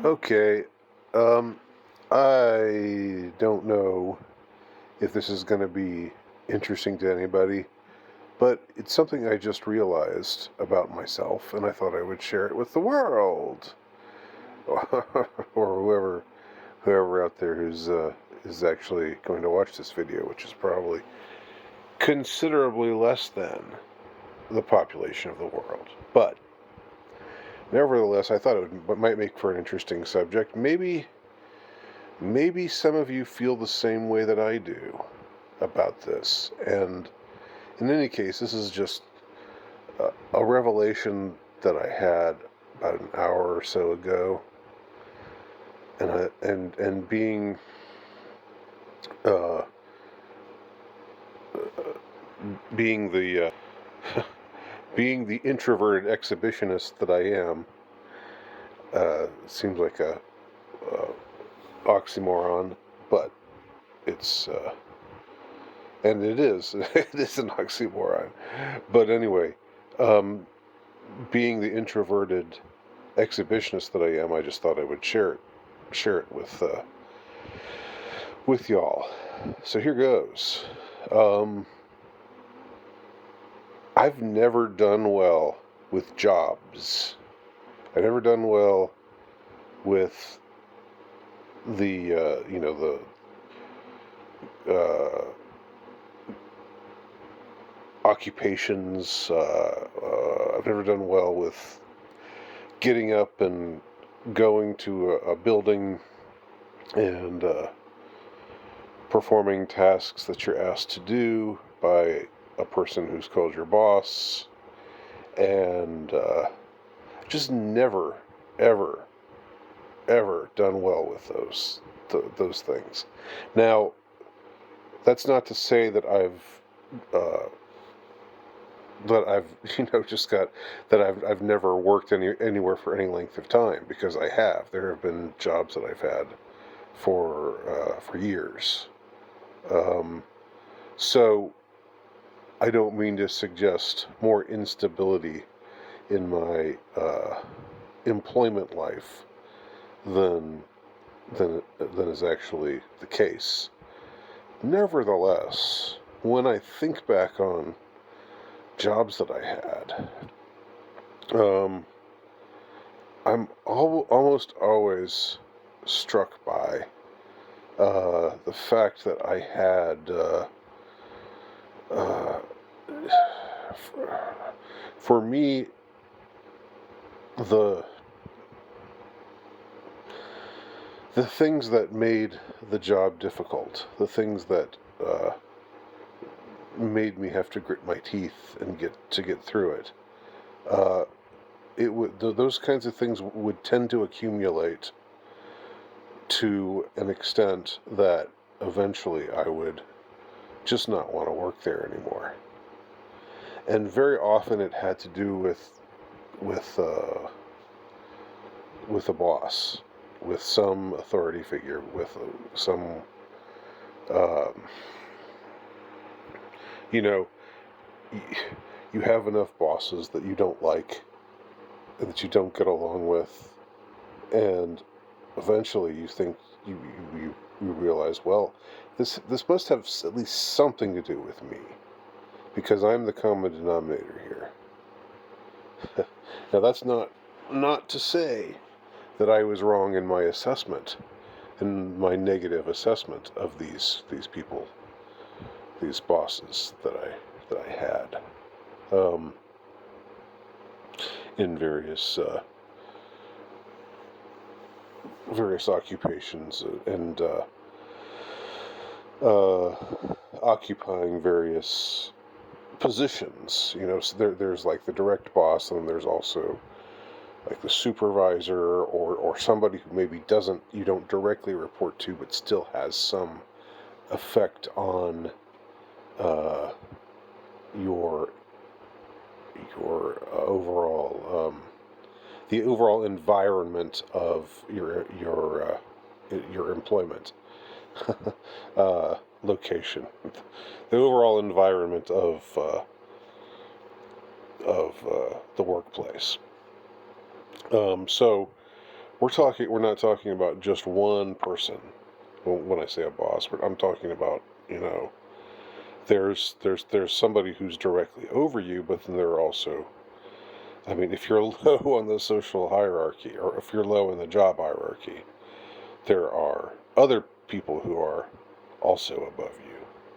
Okay, um, I don't know if this is going to be interesting to anybody, but it's something I just realized about myself, and I thought I would share it with the world, or whoever out there is actually going to watch this video, which is probably considerably less than the population of the world. But nevertheless, I thought might make for an interesting subject. Maybe some of you feel the same way that I do about this. And in any case, this is just a revelation that I had about an hour or so ago, and uh, being the being the introverted exhibitionist that I am, seems like a oxymoron, but it's and it is it is an oxymoron. But anyway, um, being the introverted exhibitionist that I am, I just thought I would share it with y'all. So here goes. Um, I've never done well with jobs. I've never done well with the occupations. I've never done well with getting up and going to a building and performing tasks that you're asked to do by a person who's called your boss, and just never, ever, ever done well with those things. Now, that's not to say that uh, I've just got that I've never worked anywhere for any length of time, because I have. There have been jobs that I've had for years. Um, so I don't mean to suggest more instability in my employment life than than is actually the case. Nevertheless, when I think back on jobs that I had, um, I'm almost always struck by the fact that I had uh, for me, the the things that made the job difficult, the things that made me have to grit my teeth and get through it. Uh, those kinds of things would tend to accumulate to an extent that eventually I would just not want to work there anymore. And very often it had to do with uh, with a boss, with some authority figure, with some um, you know, you have enough bosses that you don't like and that you don't get along with, and eventually you think you realize, well, this must have at least something to do with me, because I'm the common denominator here. Now that's not to say that I was wrong in my assessment, in my negative assessment of these people, these bosses that I had, um, in various occupations, and uh, occupying various positions. So there's like the direct boss, and then there's also like the supervisor, or somebody who maybe you don't directly report to, but still has some effect on uh, your the overall environment of your employment location, the overall environment of the workplace. So We're not talking about just one person. When I say a boss, I'm talking about, there's somebody who's directly over you, but then there are also, I mean, if you're low on the social hierarchy, or if you're low in the job hierarchy, there are other people who are also above you,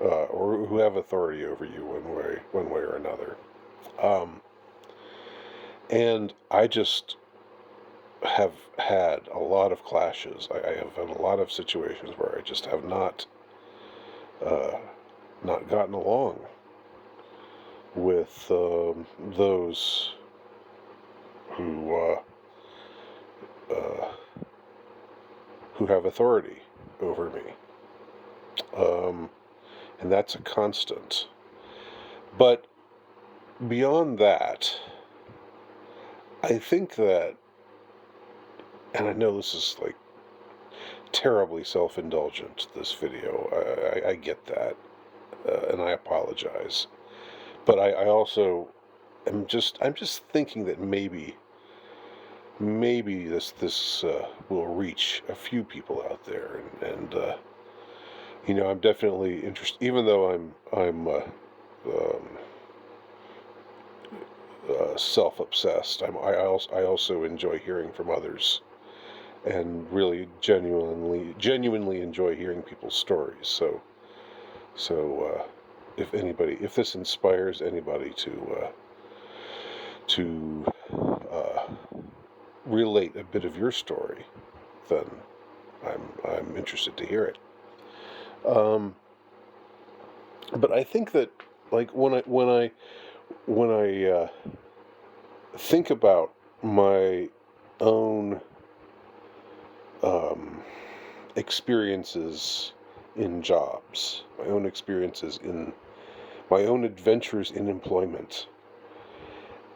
or who have authority over you one way or another. Um, and I just have had a lot of clashes. I have had a lot of situations where I just have uh, not gotten along with those who uh, who have authority over me, um, and that's a constant. But beyond that, I think that, and I know this is like terribly self-indulgent, this video. I get that, and I apologize. But I also I'm just thinking that maybe this will reach a few people out there, and I'm definitely interested. Even though I'm um, self-obsessed, I also enjoy hearing from others, and really genuinely enjoy hearing people's stories. So if this inspires anybody to relate a bit of your story, then I'm interested to hear it. Um, but I think that, like, when I think about my own um, experiences in jobs, my own experiences in my own adventures in employment,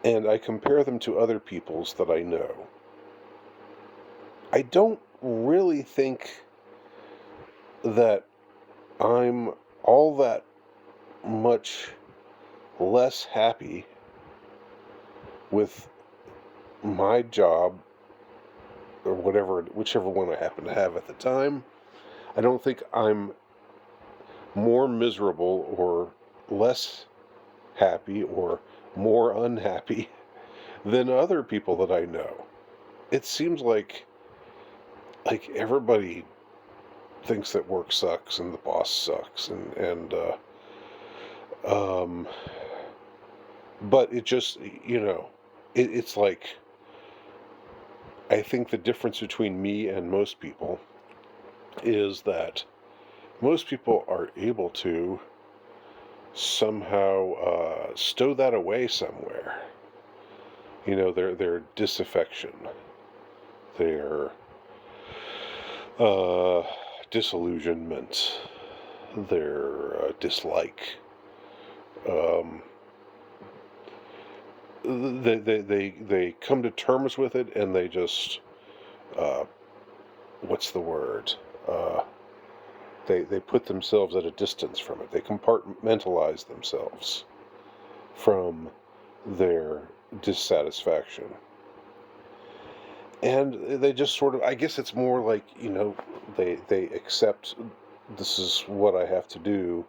and I compare them to other people's that I know, I don't really think that I'm all that much less happy with my job, or whichever one I happen to have at the time. I don't think I'm more miserable or less happy or more unhappy than other people that I know. It seems like everybody thinks that work sucks and the boss sucks, um but it just, it's like, I think the difference between me and most people is that most people are able to somehow stow that away somewhere. Their disaffection, their uh, disillusionment, their dislike. Um, they come to terms with it, and they just, uh, what's the word? Uh, they put themselves at a distance from it. They compartmentalize themselves from their dissatisfaction. And they just sort of, I guess it's more like, they accept, this is what I have to do,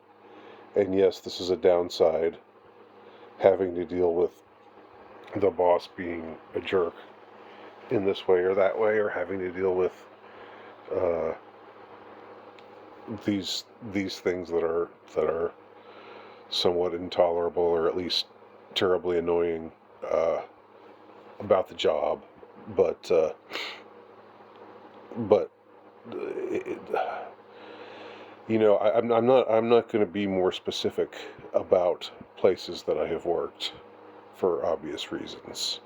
and yes, this is a downside, having to deal with the boss being a jerk in this way or that way, or having to deal with uh, these things that are somewhat intolerable, or at least terribly annoying, about the job. But it, I'm not going to be more specific about places that I have worked for obvious reasons.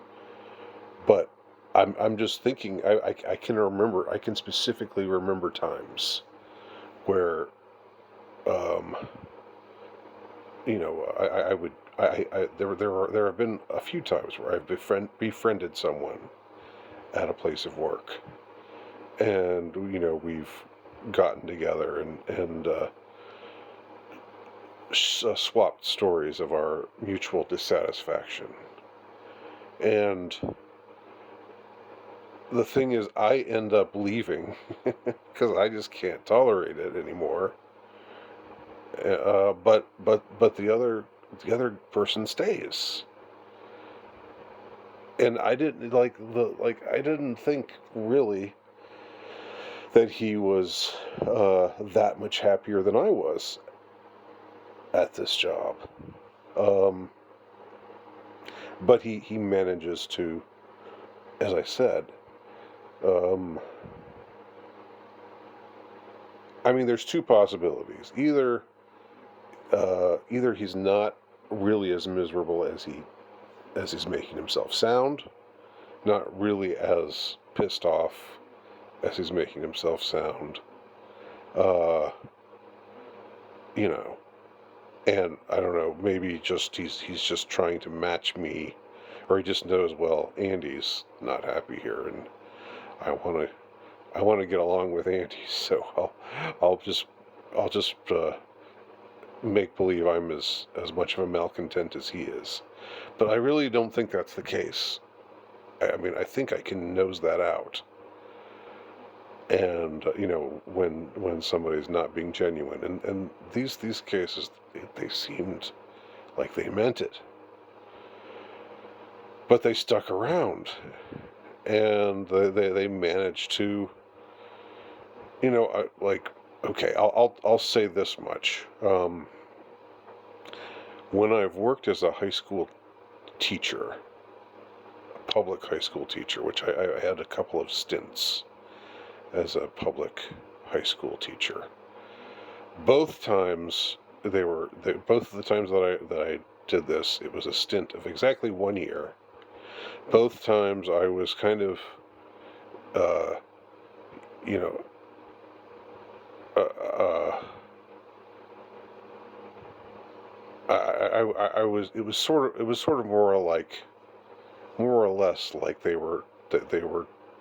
But I'm just thinking, I can specifically remember times where, um, I would, there have been a few times where I've befriended someone at a place of work, and we've gotten together and swapped stories of our mutual dissatisfaction, and the thing is, I end up leaving because I just can't tolerate it anymore. But the other person stays, and I didn't think really that he was that much happier than I was at this job. Um, but he manages to, as I said, um, I mean, there's two possibilities. Either he's not really as miserable as he's making himself sound, not really as pissed off as he's making himself sound. Uh, you know, and I don't know, maybe just he's just trying to match me, or he just knows, well, Andy's not happy here, and I want to I want to get along with Andy, so I'll just I'll just make believe I'm as much of a malcontent as he is. But I really don't think that's the case. I mean, I think I can nose that out. And when somebody's not being genuine, and these cases, they seemed like they meant it, but they stuck around, and they managed to, like, okay, I'll say this much. When I've worked as a high school teacher, a public high school teacher, which I had a couple of stints as a public high school teacher. Both times both of the times that I did this, it was a stint of exactly 1 year. Both times I was kind of, uh, you know, uh, uh, I was it was sort of more or less like they were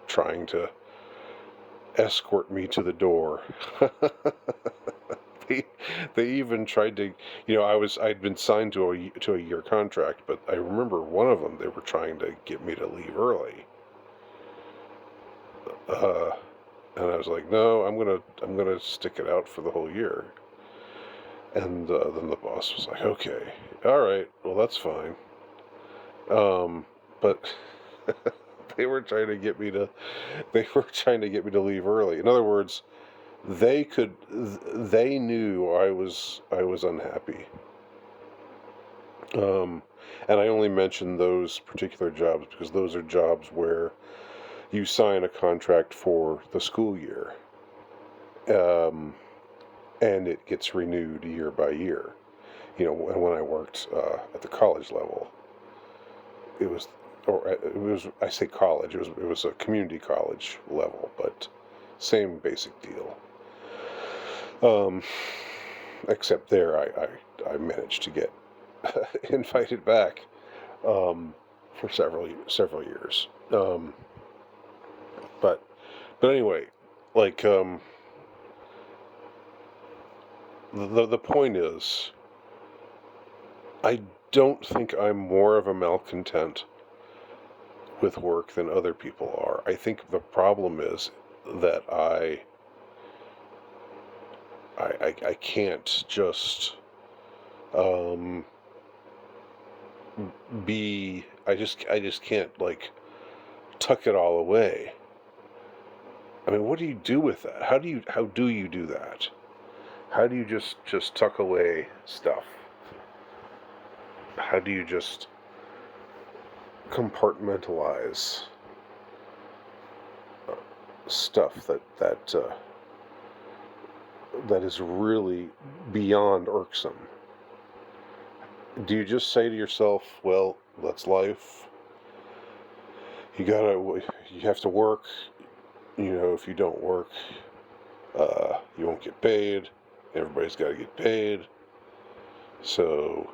trying to escort me to the door. they they even tried to, I'd been signed to a year contract, but I remember one of them, they were trying to get me to leave early. Uh, and I was like, no, I'm gonna stick it out for the whole year. And then the boss was like, okay, all right, well, that's fine. But they were trying to get me to they were trying to get me to leave early. In other words, they knew I was unhappy. Um, and I only mention those particular jobs because those are jobs where you sign a contract for the school year, um, and it gets renewed year by year. And when I worked at the college level, it was, I say college, it was a community college level, but same basic deal. Um, except there, I managed to get invited back for several years. But but anyway, like, the point is, I don't think I'm more of a malcontent with work than other people are. I think the problem is that I can't just um, I just can't, like, tuck it all away. I mean, what do you do with that? How do you do that? How do you just tuck away stuff? How do you just compartmentalize stuff that is really beyond irksome? Do you just say to yourself, well, that's life. You have to work. If you don't work, you won't get paid. Everybody's got to get paid. So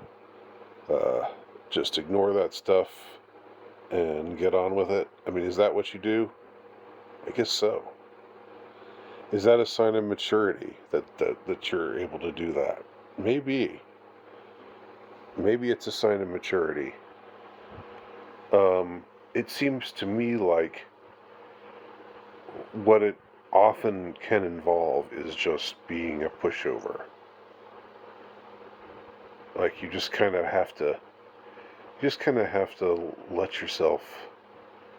uh, just ignore that stuff and get on with it. I mean, is that what you do? I guess so. Is that a sign of maturity that you're able to do that? Maybe. Maybe it's a sign of maturity. It seems to me like what it often can involve is just being a pushover. Like you just kind of have to let yourself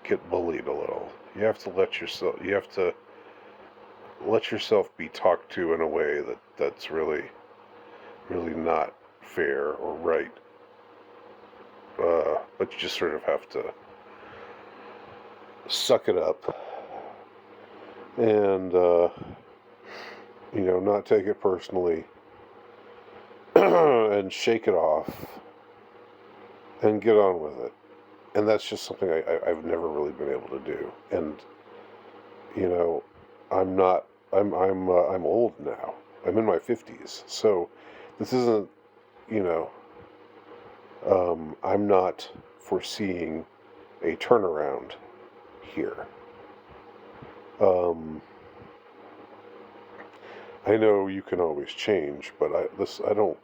get bullied a little. You have to let yourself be talked to in a way that's really not fair or right. But you just sort of have to suck it up and, not take it personally and shake it off and get on with it. And that's just something I've never really been able to do. And, you know, I'm not, I'm old now. I'm in my 50s. So this isn't, you know, I'm not foreseeing a turnaround here. I know you can always change, but I don't.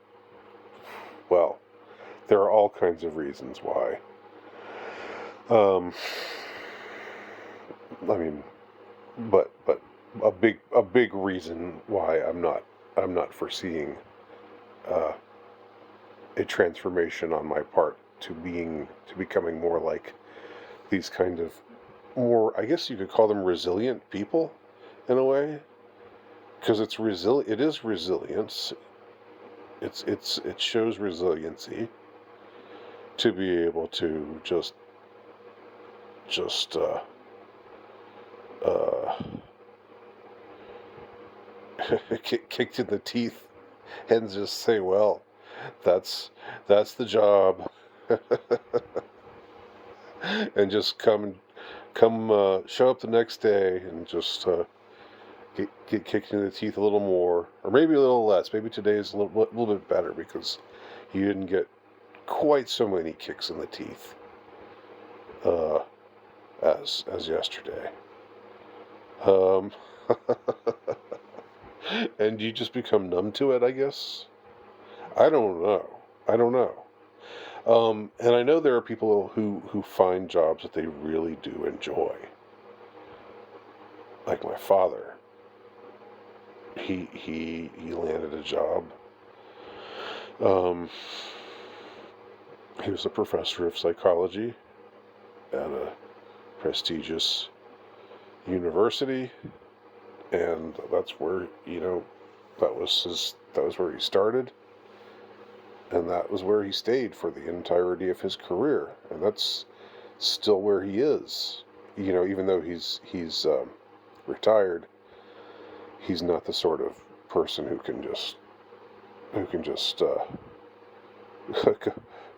Well, there are all kinds of reasons why. Um, I mean, but a big reason why I'm not foreseeing uh, a transformation on my part to becoming more like these kind of more, I guess you could call them resilient people in a way, because it is resilience. It shows resiliency to be able to just uh, kicked in the teeth and just say, well, that's the job, and just show up the next day and just get kicked in the teeth a little more, or maybe a little less. Maybe today is a little bit better because you didn't get quite so many kicks in the teeth uh, as yesterday. Um, and you just become numb to it, I guess. I don't know. I don't know. And I know there are people who find jobs that they really do enjoy. Like my father. He landed a job. Um, he was a professor of psychology at a prestigious university, and that's where that was where he started, and that was where he stayed for the entirety of his career, and that's still where he is. Even though he's retired, he's not the sort of person who can just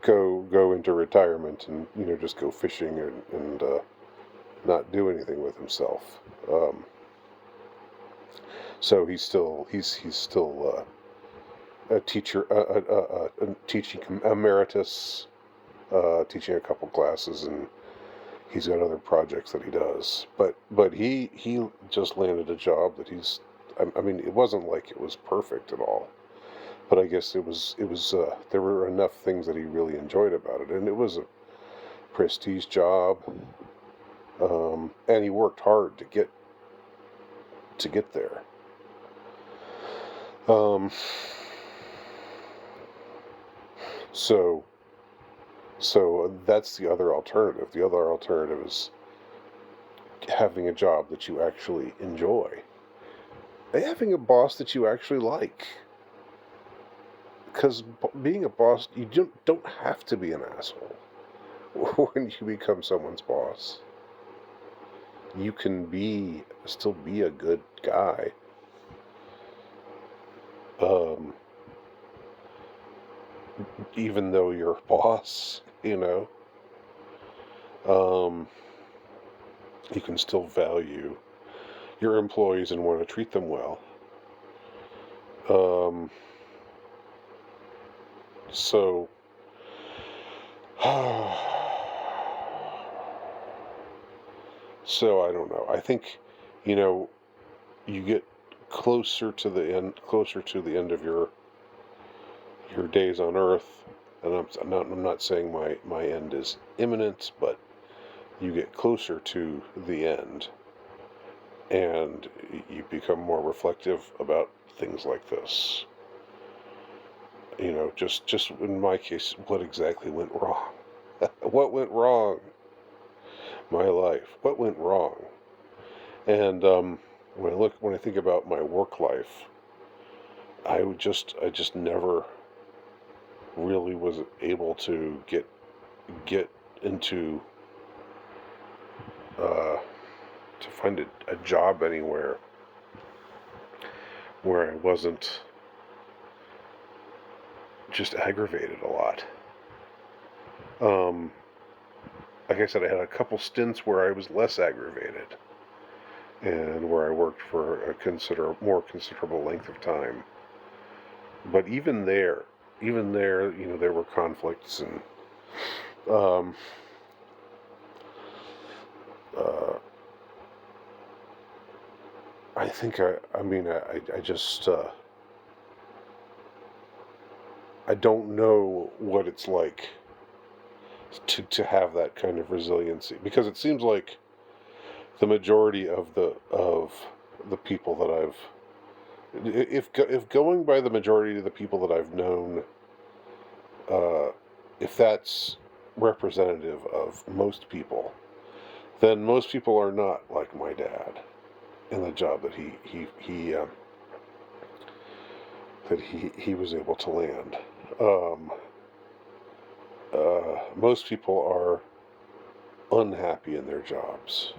go into retirement and just go fishing and not do anything with himself. So he's still a teacher, teaching emeritus, teaching a couple classes, and he's got other projects that he does. But he just landed a job that I mean, it wasn't like it was perfect at all, but I guess it was there were enough things that he really enjoyed about it, and it was a prestige job, and he worked hard to get there. Um, so that's the other alternative. The other alternative is having a job that you actually enjoy, and having a boss that you actually like. Because being a boss, you don't have to be an asshole when you become someone's boss. You can still be a good guy. Even though you're a boss, you can still value your employees and want to treat them well. So, so I don't know. I think, you get closer to the end of your days on Earth, and I'm not saying my end is imminent, but you get closer to the end, and you become more reflective about things like this. Just in my case, what exactly went wrong? What went wrong? My life. What went wrong? And when I think about my work life, I just never really was able to get into to find a job anywhere where I wasn't just aggravated a lot. Like I said, I had a couple stints where I was less aggravated, and where I worked for a more considerable length of time. But even there, there were conflicts, and um, uh, I think I mean, I just I don't know what it's like to have that kind of resiliency, because it seems like the majority of the people that I've if going by the majority of the people that I've known, uh, if that's representative of most people, then most people are not like my dad in the job that he was able to land. Um, Most people are unhappy in their jobs,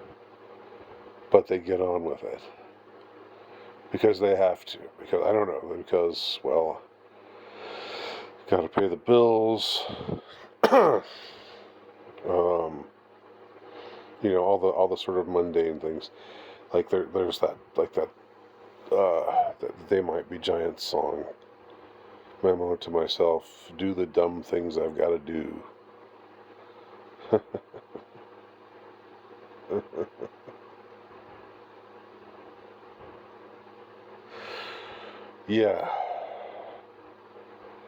but they get on with it because they have to. Because I don't know. Because, well, got to pay the bills. um, all the sort of mundane things. Like there's that They Might Be Giants song. Memo to myself: do the dumb things I've got to do. Yeah.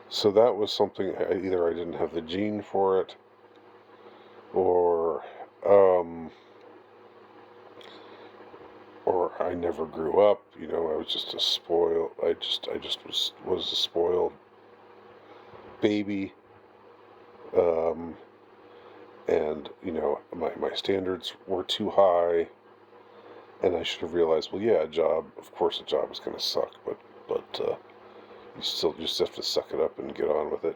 So that was something. Either I didn't have the gene for it, or um, or I never grew up. I was just a spoiled. I just was a spoiled baby. Um, and my standards were too high, and I should have realized, well, yeah, of course a job is going to suck, but you still just have to suck it up and get on with it,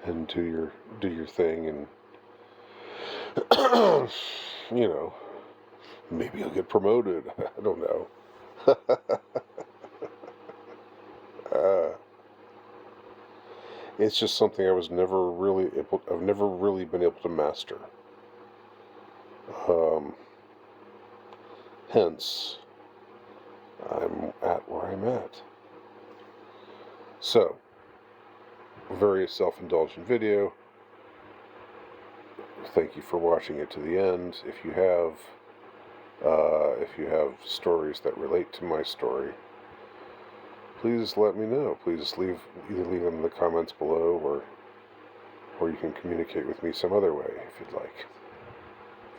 and do your thing, and maybe you'll get promoted. I don't know. uh, it's just something I've never really been able to master. um, Hence I'm at where I'm at. So, very self-indulgent video. Thank you for watching it to the end. If you have stories that relate to my story, please let me know. Please either leave them in the comments below, or you can communicate with me some other way if you'd like.